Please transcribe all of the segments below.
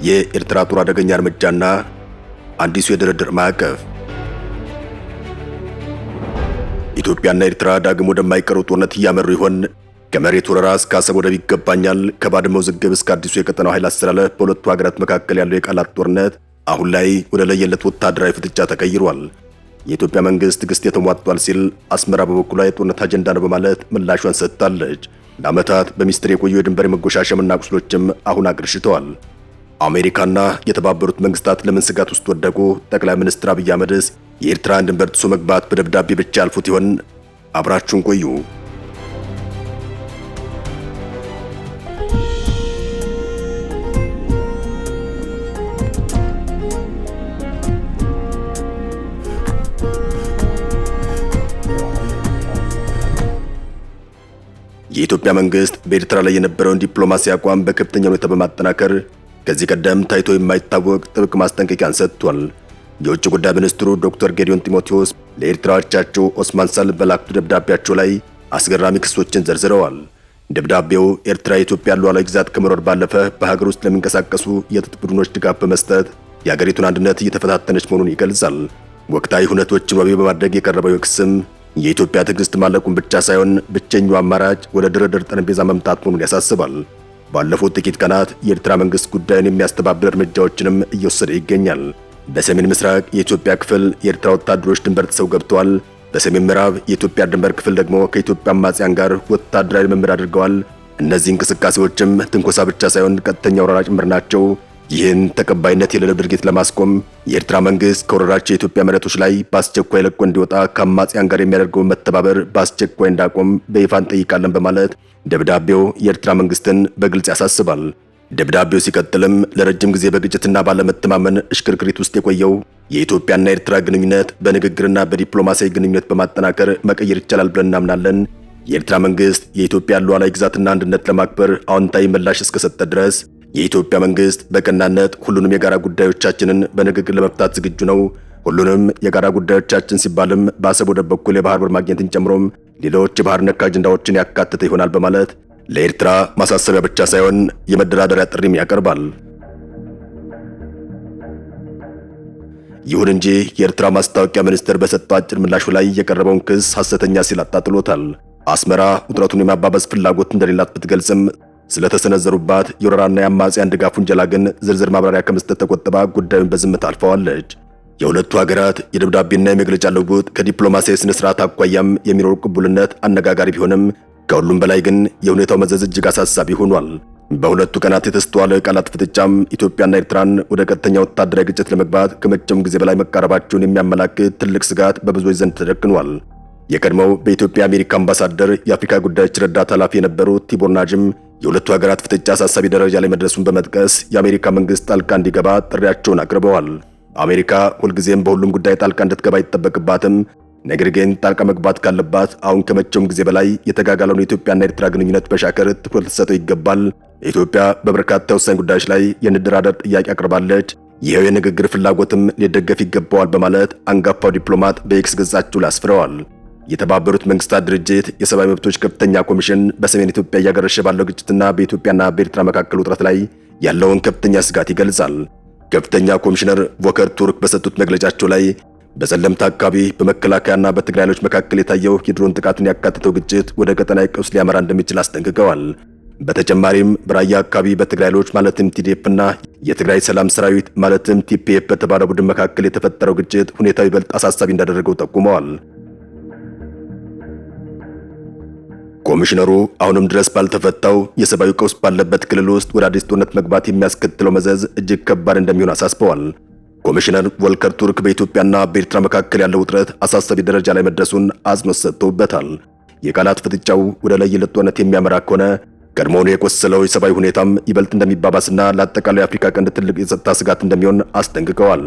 የኤርትራ ጦር አደገኛ እርምጃና አዲሱ የድርድር ማዕቀፍ። ኢትዮጵያና ኤርትራ ዳግም ወደማይቀረው ጦርነት እያመሩ ይሆን? ከመሬት ወረራ እስከ አሰብ ወደብ ይገባኛል፣ ከባድመ ውዝግብ እስከ አዲሱ የቀጠናው ኃይል አስተላለፍ በሁለቱ ሀገራት መካከል ያለው የቃላት ጦርነት አሁን ላይ ወደ ለየለት ወታደራዊ ፍጥጫ ተቀይሯል። የኢትዮጵያ መንግስት ትዕግስት የተሟጧል ሲል፣ አስመራ በበኩሏ የጦርነት አጀንዳ ነው በማለት ምላሿን ሰጥታለች። ለዓመታት በሚስጥር የቆዩ የድንበር መጎሻሸምና ቁስሎችም አሁን አገርሽተዋል። አሜሪካና የተባበሩት መንግስታት ለምን ስጋት ውስጥ ወደቁ? ጠቅላይ ሚኒስትር አብይ አህመድስ የኤርትራን ድንበር ጥሶ መግባት በደብዳቤ ብቻ ያልፉት ይሆን? አብራችሁን ቆዩ። የኢትዮጵያ መንግስት በኤርትራ ላይ የነበረውን ዲፕሎማሲ አቋም በከፍተኛ ሁኔታ በማጠናከር ከዚህ ቀደም ታይቶ የማይታወቅ ጥብቅ ማስጠንቀቂያን ሰጥቷል። የውጭ ጉዳይ ሚኒስትሩ ዶክተር ጌዲዮን ጢሞቴዎስ ለኤርትራ አቻቸው ኦስማን ሳልህ በላኩት ደብዳቤያቸው ላይ አስገራሚ ክሶችን ዘርዝረዋል። ደብዳቤው ኤርትራ የኢትዮጵያ ሉዓላዊ ግዛት ከመኖር ባለፈ በሀገር ውስጥ ለሚንቀሳቀሱ የትጥቅ ቡድኖች ድጋፍ በመስጠት የሀገሪቱን አንድነት እየተፈታተነች መሆኑን ይገልጻል። ወቅታዊ ሁነቶችን ዋቢ በማድረግ የቀረበው ክስም የኢትዮጵያ ትዕግስት ማለቁን ብቻ ሳይሆን ብቸኛው አማራጭ ወደ ድርድር ጠረጴዛ መምጣት መሆኑን ያሳስባል። ባለፉት ጥቂት ቀናት የኤርትራ መንግስት ጉዳዩን የሚያስተባብር እርምጃዎችንም እየወሰደ ይገኛል። በሰሜን ምስራቅ የኢትዮጵያ ክፍል የኤርትራ ወታደሮች ድንበር ጥሰው ገብተዋል። በሰሜን ምዕራብ የኢትዮጵያ ድንበር ክፍል ደግሞ ከኢትዮጵያ አማጽያን ጋር ወታደራዊ ልምምድ አድርገዋል። እነዚህ እንቅስቃሴዎችም ትንኮሳ ብቻ ሳይሆን ቀጥተኛ ወረራ ጭምር ናቸው። ይህን ተቀባይነት የሌለው ድርጊት ለማስቆም የኤርትራ መንግስት ከወረራቸው የኢትዮጵያ መሬቶች ላይ በአስቸኳይ ለቆ እንዲወጣ ከአማጽያን ጋር የሚያደርገውን መተባበር በአስቸኳይ እንዳቆም በይፋ እንጠይቃለን በማለት ደብዳቤው የኤርትራ መንግስትን በግልጽ ያሳስባል። ደብዳቤው ሲቀጥልም ለረጅም ጊዜ በግጭትና ባለመተማመን እሽክርክሪት ውስጥ የቆየው የኢትዮጵያና ኤርትራ ግንኙነት በንግግርና በዲፕሎማሲያዊ ግንኙነት በማጠናከር መቀየር ይቻላል ብለን እናምናለን። የኤርትራ መንግስት የኢትዮጵያ ሉዓላዊ ግዛትና አንድነት ለማክበር አዎንታዊ ምላሽ እስከሰጠ ድረስ የኢትዮጵያ መንግስት በቀናነት ሁሉንም የጋራ ጉዳዮቻችንን በንግግር ለመፍታት ዝግጁ ነው። ሁሉንም የጋራ ጉዳዮቻችን ሲባልም በአሰብ ወደብ በኩል የባህር በር ማግኘትን ጨምሮም ሌሎች የባህር ነክ አጀንዳዎችን ያካተተ ይሆናል በማለት ለኤርትራ ማሳሰቢያ ብቻ ሳይሆን የመደራደሪያ ጥሪም ያቀርባል። ይሁን እንጂ የኤርትራ ማስታወቂያ ሚኒስቴር በሰጠው አጭር ምላሹ ላይ የቀረበውን ክስ ሐሰተኛ ሲል አጣጥሎታል። አስመራ ውጥረቱን የማባበስ ፍላጎት እንደሌላት ብትገልጽም ስለተሰነዘሩባት የወረራና የአማጽያን ድጋፍ ውንጀላ ግን ዝርዝር ማብራሪያ ከመስጠት ተቆጥባ ጉዳዩን በዝምታ አልፈዋለች። የሁለቱ ሀገራት የደብዳቤና የመግለጫ ልውውጥ ከዲፕሎማሲያዊ ስነ ስርዓት አኳያም የሚኖሩ ቅቡልነት አነጋጋሪ ቢሆንም ከሁሉም በላይ ግን የሁኔታው መዘዝ እጅግ አሳሳቢ ሆኗል። በሁለቱ ቀናት የተስተዋለው የቃላት ፍጥጫም ኢትዮጵያና ኤርትራን ወደ ቀጥተኛ ወታደራዊ ግጭት ለመግባት ከመቼውም ጊዜ በላይ መቃረባቸውን የሚያመላክት ትልቅ ስጋት በብዙዎች ዘንድ ተደቅኗል። የቀድሞው በኢትዮጵያ አሜሪካ አምባሳደር የአፍሪካ ጉዳዮች ረዳት ኃላፊ የነበሩት ቲቦር ናጅም የሁለቱ ሀገራት ፍጥጫ አሳሳቢ ደረጃ ላይ መድረሱን በመጥቀስ የአሜሪካ መንግስት ጣልቃ እንዲገባ ጥሪያቸውን አቅርበዋል። አሜሪካ ሁልጊዜም በሁሉም ጉዳይ ጣልቃ እንድትገባ አይጠበቅባትም። ነገር ግን ጣልቃ መግባት ካለባት አሁን ከመቼውም ጊዜ በላይ የተጋጋለውን የኢትዮጵያና ኤርትራ ግንኙነት በሻከር ትኩረት ልትሰጠው ይገባል። ኢትዮጵያ በበርካታ ወሳኝ ጉዳዮች ላይ የንደራደር ጥያቄ አቅርባለች። ይኸው የንግግር ፍላጎትም ሊደገፍ ይገባዋል በማለት አንጋፋው ዲፕሎማት በኤክስ ገጻቸው ላይ አስፍረዋል። የተባበሩት መንግስታት ድርጅት የሰብአዊ መብቶች ከፍተኛ ኮሚሽን በሰሜን ኢትዮጵያ እያገረሸ ባለው ግጭትና በኢትዮጵያና በኤርትራ መካከል ውጥረት ላይ ያለውን ከፍተኛ ስጋት ይገልጻል። ከፍተኛ ኮሚሽነር ቮከር ቱርክ በሰጡት መግለጫቸው ላይ በጸለምታ አካባቢ በመከላከያና በትግራይ ኃይሎች መካከል የታየው የድሮን ጥቃትን ያካተተው ግጭት ወደ ቀጠናዊ ቀውስ ሊያመራ እንደሚችል አስጠንቅቀዋል። በተጨማሪም በራያ አካባቢ በትግራይ ኃይሎች ማለትም ቲዲኤፍና የትግራይ ሰላም ሰራዊት ማለትም ቲፒኤፍ በተባለ ቡድን መካከል የተፈጠረው ግጭት ሁኔታው ይበልጥ አሳሳቢ እንዳደረገው ጠቁመዋል። ኮሚሽነሩ አሁንም ድረስ ባልተፈታው የሰብአዊ ቀውስ ባለበት ክልል ውስጥ ወደ አዲስ ጦርነት መግባት የሚያስከትለው መዘዝ እጅግ ከባድ እንደሚሆን አሳስበዋል። ኮሚሽነር ቮልከር ቱርክ በኢትዮጵያና በኤርትራ መካከል ያለው ውጥረት አሳሳቢ ደረጃ ላይ መድረሱን አጽንኦት ሰጥተውበታል። የቃላት ፍጥጫው ወደ ለየለት ጦርነት የሚያመራ ከሆነ ቀድሞውኑ የቆሰለው የሰብአዊ ሁኔታም ይበልጥ እንደሚባባስና ለአጠቃላይ አፍሪካ ቀንድ ትልቅ የጸጥታ ስጋት እንደሚሆን አስጠንቅቀዋል።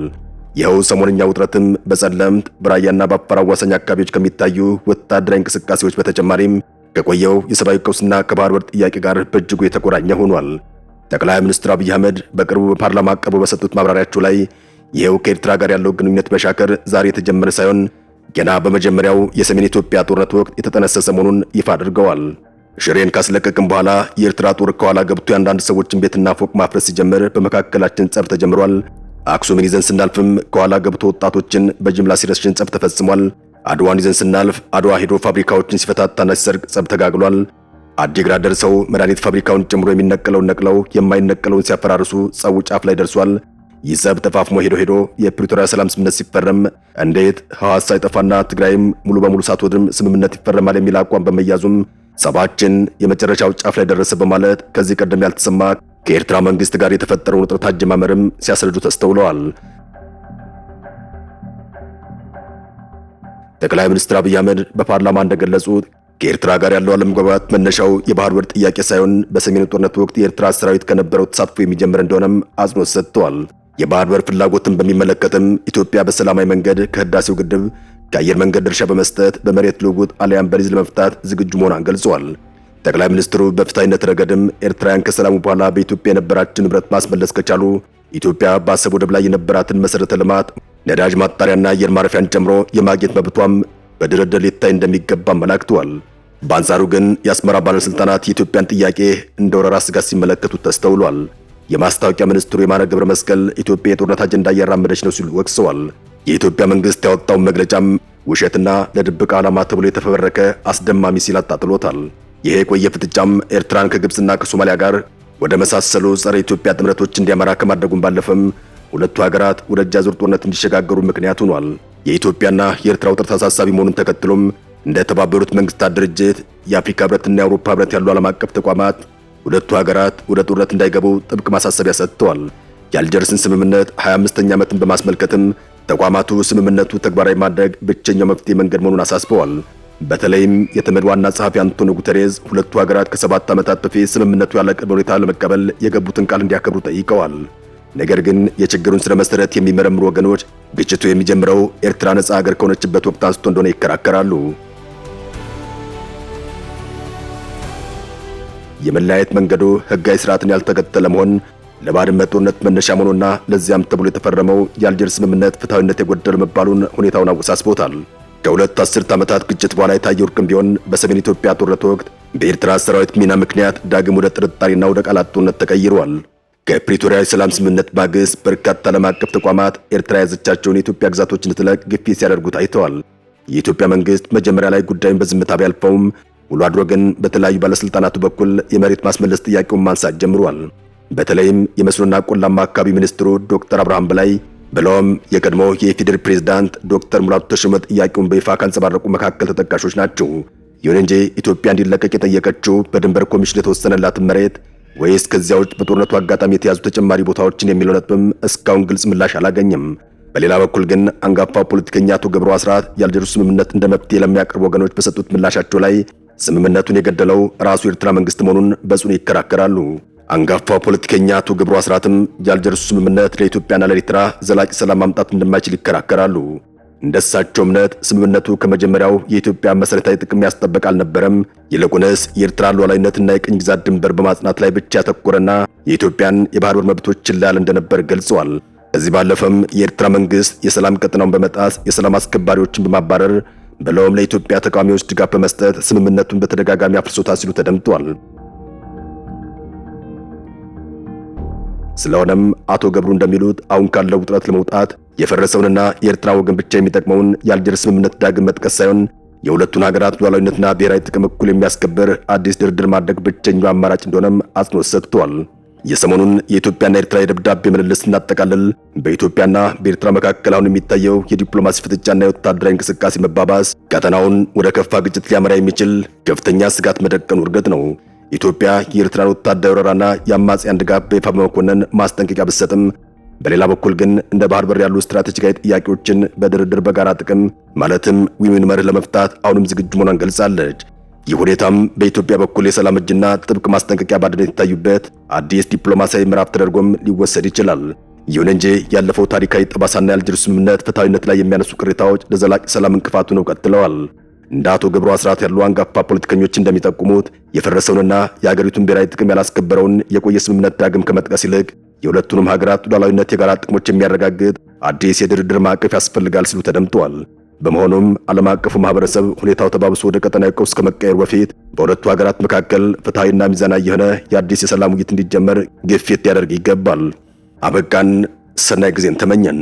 ይኸው ሰሞንኛ ውጥረትም በጸለምት በራያና በአፋር አዋሳኝ አካባቢዎች ከሚታዩ ወታደራዊ እንቅስቃሴዎች በተጨማሪም ከቆየው የሰብአዊ ቀውስና ከባህር በር ጥያቄ ጋር በእጅጉ የተቆራኘ ሆኗል። ጠቅላይ ሚኒስትር አብይ አህመድ በቅርቡ በፓርላማ ቀርበው በሰጡት ማብራሪያቸው ላይ ይኸው ከኤርትራ ጋር ያለው ግንኙነት በሻከር ዛሬ የተጀመረ ሳይሆን ገና በመጀመሪያው የሰሜን ኢትዮጵያ ጦርነት ወቅት የተጠነሰሰ መሆኑን ይፋ አድርገዋል። ሽሬን ካስለቀቅም በኋላ የኤርትራ ጦር ከኋላ ገብቶ የአንዳንድ ሰዎችን ቤትና ፎቅ ማፍረስ ሲጀምር በመካከላችን ጸብ ተጀምሯል። አክሱምን ይዘን ስናልፍም ከኋላ ገብቶ ወጣቶችን በጅምላ ሲረሽን ጸብ ተፈጽሟል። አድዋን ይዘን ስናልፍ አድዋ ሄዶ ፋብሪካዎችን ሲፈታታና ሲሰርቅ ጸብ ተጋግሏል። አዲግራት ደርሰው መድኃኒት ፋብሪካውን ጨምሮ የሚነቀለውን ነቅለው የማይነቀለውን ሲያፈራርሱ ጸቡ ጫፍ ላይ ደርሷል። ይህ ጸብ ተፋፍሞ ሄዶ የፕሪቶሪያ ሰላም ስምምነት ሲፈረም እንዴት ህወሓት ሳይጠፋና ትግራይም ሙሉ በሙሉ ሳትወድም ስምምነት ይፈረማል የሚል አቋም በመያዙም ጸባችን የመጨረሻው ጫፍ ላይ ደረሰ በማለት ከዚህ ቀደም ያልተሰማ ከኤርትራ መንግስት ጋር የተፈጠረውን ውጥረት አጀማመርም ሲያስረዱ ተስተውለዋል። ጠቅላይ ሚኒስትር አብይ አህመድ በፓርላማ እንደገለጹት ከኤርትራ ጋር ያለው አለመግባባት መነሻው የባህር በር ጥያቄ ሳይሆን በሰሜኑ ጦርነት ወቅት የኤርትራ ሰራዊት ከነበረው ተሳትፎ የሚጀምር እንደሆነም አጽንኦት ሰጥተዋል። የባህር በር ፍላጎትን በሚመለከትም ኢትዮጵያ በሰላማዊ መንገድ ከህዳሴው ግድብ ከአየር መንገድ ድርሻ በመስጠት በመሬት ልውውጥ አሊያም በሊዝ ለመፍታት ዝግጁ መሆኗን ገልጸዋል። ጠቅላይ ሚኒስትሩ በፍትሃዊነት ረገድም ኤርትራውያን ከሰላሙ በኋላ በኢትዮጵያ የነበራቸውን ንብረት ማስመለስ ከቻሉ ኢትዮጵያ በአሰብ ወደብ ላይ የነበራትን መሰረተ ልማት፣ ነዳጅ ማጣሪያና አየር ማረፊያን ጨምሮ የማግኘት መብቷም በድርድር ሊታይ እንደሚገባ አመላክተዋል። በአንጻሩ ግን የአስመራ ባለስልጣናት የኢትዮጵያን ጥያቄ እንደ ወረራ ስጋት ሲመለከቱት ተስተውሏል። የማስታወቂያ ሚኒስትሩ የማነ ገብረ መስቀል ኢትዮጵያ የጦርነት አጀንዳ እያራመደች ነው ሲሉ ወቅሰዋል። የኢትዮጵያ መንግስት ያወጣውን መግለጫም ውሸትና ለድብቅ ዓላማ ተብሎ የተፈበረከ አስደማሚ ሲል አጣጥሎታል። ይሄ የቆየ ፍጥጫም ኤርትራን ከግብፅና ከሶማሊያ ጋር ወደ መሳሰሉ ጸረ ኢትዮጵያ ጥምረቶች እንዲያመራ ከማድረጉም ባለፈም ሁለቱ ሀገራት ወደ እጅ አዙር ጦርነት እንዲሸጋገሩ ምክንያት ሆኗል። የኢትዮጵያና የኤርትራ ውጥረት አሳሳቢ መሆኑን ተከትሎም እንደ ተባበሩት መንግስታት ድርጅት፣ የአፍሪካ ህብረትና የአውሮፓ ህብረት ያሉ ዓለም አቀፍ ተቋማት ሁለቱ ሀገራት ወደ ጦርነት እንዳይገቡ ጥብቅ ማሳሰቢያ ሰጥተዋል። የአልጀርስን ስምምነት 25ኛ ዓመትን በማስመልከትም ተቋማቱ ስምምነቱ ተግባራዊ ማድረግ ብቸኛው መፍትሄ መንገድ መሆኑን አሳስበዋል። በተለይም የተመድ ዋና ጸሐፊ አንቶኒዮ ጉተሬዝ ሁለቱ ሀገራት ከ7 ዓመታት በፊት ስምምነቱ ያለ ቅድመ ሁኔታ ለመቀበል የገቡትን ቃል እንዲያከብሩ ጠይቀዋል። ነገር ግን የችግሩን ስረ መሰረት የሚመረምሩ ወገኖች ግጭቱ የሚጀምረው ኤርትራ ነጻ ሀገር ከሆነችበት ወቅት አንስቶ እንደሆነ ይከራከራሉ። የመለያየት መንገዱ ህጋዊ ስርዓትን ያልተከተለ መሆን ለባድመ ጦርነት መነሻ መሆኑና ለዚያም ተብሎ የተፈረመው የአልጀርስ ስምምነት ፍትሐዊነት የጎደለው መባሉን ሁኔታውን አወሳስቦታል። ከሁለት አስርት ዓመታት ግጭት በኋላ የታየው እርቅም ቢሆን በሰሜን ኢትዮጵያ ጦርነት ወቅት በኤርትራ ሰራዊት ሚና ምክንያት ዳግም ወደ ጥርጣሬና ወደ ቃላት ጦርነት ተቀይሯል። ከፕሪቶሪያ የሰላም ስምምነት ማግስት በርካታ ዓለም አቀፍ ተቋማት ኤርትራ የያዘቻቸውን የኢትዮጵያ ግዛቶች እንድትለቅ ግፊት ሲያደርጉ ታይተዋል። የኢትዮጵያ መንግስት መጀመሪያ ላይ ጉዳዩን በዝምታ ቢያልፈውም ውሎ አድሮ ግን በተለያዩ ባለስልጣናቱ በኩል የመሬት ማስመለስ ጥያቄውን ማንሳት ጀምሯል። በተለይም የመስኖና ቆላማ አካባቢ ሚኒስትሩ ዶክተር አብርሃም በላይ ብለውም የቀድሞ የኢፌዴሪ ፕሬዝዳንት ዶክተር ሙላቱ ተሾመ ጥያቄውን በይፋ ካንጸባረቁ መካከል ተጠቃሾች ናቸው። ይሁን እንጂ ኢትዮጵያ እንዲለቀቅ የጠየቀችው በድንበር ኮሚሽን የተወሰነላትን መሬት ወይስ ከዚያ ውጭ በጦርነቱ አጋጣሚ የተያዙ ተጨማሪ ቦታዎችን የሚለው ነጥብም እስካሁን ግልጽ ምላሽ አላገኘም። በሌላ በኩል ግን አንጋፋው ፖለቲከኛ አቶ ገብሩ አስራት የአልጀርሱ ስምምነት እንደ መፍትሄ ለሚያቀርቡ ወገኖች በሰጡት ምላሻቸው ላይ ስምምነቱን የገደለው ራሱ የኤርትራ መንግስት መሆኑን በጽኑ ይከራከራሉ። አንጋፋው ፖለቲከኛ አቶ ገብሩ አስራትም የአልጀርሱ ስምምነት ለኢትዮጵያና ለኤርትራ ዘላቂ ሰላም ማምጣት እንደማይችል ይከራከራሉ። እንደሳቸው እምነት ስምምነቱ ከመጀመሪያው የኢትዮጵያ መሰረታዊ ጥቅም ያስጠበቅ አልነበረም። ይልቁንስ የኤርትራ ሉዓላዊነትና የቅኝ ግዛት ድንበር በማጽናት ላይ ብቻ ያተኮረና የኢትዮጵያን የባህር በር መብቶች ችላ ያለ እንደነበር ገልጸዋል። ከዚህ ባለፈም የኤርትራ መንግስት የሰላም ቀጠናውን በመጣስ የሰላም አስከባሪዎችን በማባረር ብለውም ለኢትዮጵያ ተቃዋሚዎች ድጋፍ በመስጠት ስምምነቱን በተደጋጋሚ አፍርሶታል ሲሉ ተደምጧል። ስለሆነም አቶ ገብሩ እንደሚሉት አሁን ካለው ውጥረት ለመውጣት የፈረሰውንና የኤርትራ ወገን ብቻ የሚጠቅመውን የአልጀርስ ስምምነት ዳግም መጥቀስ ሳይሆን የሁለቱን ሀገራት ሉዓላዊነትና ብሔራዊ ጥቅም እኩል የሚያስከብር አዲስ ድርድር ማድረግ ብቸኛው አማራጭ እንደሆነም አጽንኦት ሰጥቷል። የሰሞኑን የኢትዮጵያና ኤርትራ የደብዳቤ ምልልስ ስናጠቃልል በኢትዮጵያና በኤርትራ መካከል አሁን የሚታየው የዲፕሎማሲ ፍጥጫና የወታደራዊ እንቅስቃሴ መባባስ ቀጠናውን ወደ ከፋ ግጭት ሊያመራ የሚችል ከፍተኛ ስጋት መደቀኑ እርግጥ ነው። ኢትዮጵያ የኤርትራን ወታደራዊ ወረራና የአማጽያን ድጋፍ በይፋ በመኮነን ማስጠንቀቂያ ብትሰጥም በሌላ በኩል ግን እንደ ባህር በር ያሉ ስትራቴጂካዊ ጥያቄዎችን በድርድር በጋራ ጥቅም ማለትም ዊን-ዊን መርህ ለመፍታት አሁንም ዝግጁ መሆኗን ገልጻለች። ይህ ሁኔታም በኢትዮጵያ በኩል የሰላም እጅና ጥብቅ ማስጠንቀቂያ ባድነት የታዩበት አዲስ ዲፕሎማሲያዊ ምዕራፍ ተደርጎም ሊወሰድ ይችላል። ይሁን እንጂ ያለፈው ታሪካዊ ጠባሳና የአልጀርስ ስምምነት ፍትሐዊነት ላይ የሚያነሱ ቅሬታዎች ለዘላቂ ሰላም እንቅፋት ሆነው ቀጥለዋል። እንደ አቶ ገብሩ አስራት ያሉ አንጋፋ ፖለቲከኞች እንደሚጠቁሙት የፈረሰውንና የሀገሪቱን ብሔራዊ ጥቅም ያላስከበረውን የቆየ ስምምነት ዳግም ከመጥቀስ ይልቅ የሁለቱንም ሀገራት ሉዓላዊነት የጋራ ጥቅሞች የሚያረጋግጥ አዲስ የድርድር ማዕቀፍ ያስፈልጋል ሲሉ ተደምጠዋል። በመሆኑም ዓለም አቀፉ ማህበረሰብ ሁኔታው ተባብሶ ወደ ቀጠናዊ ቀውስ ከመቀየሩ በፊት በሁለቱ ሀገራት መካከል ፍትሐዊና ሚዛናዊ የሆነ የአዲስ የሰላም ውይይት እንዲጀመር ግፊት ያደርግ ይገባል። አበቃን። ሰናይ ጊዜን ተመኘን።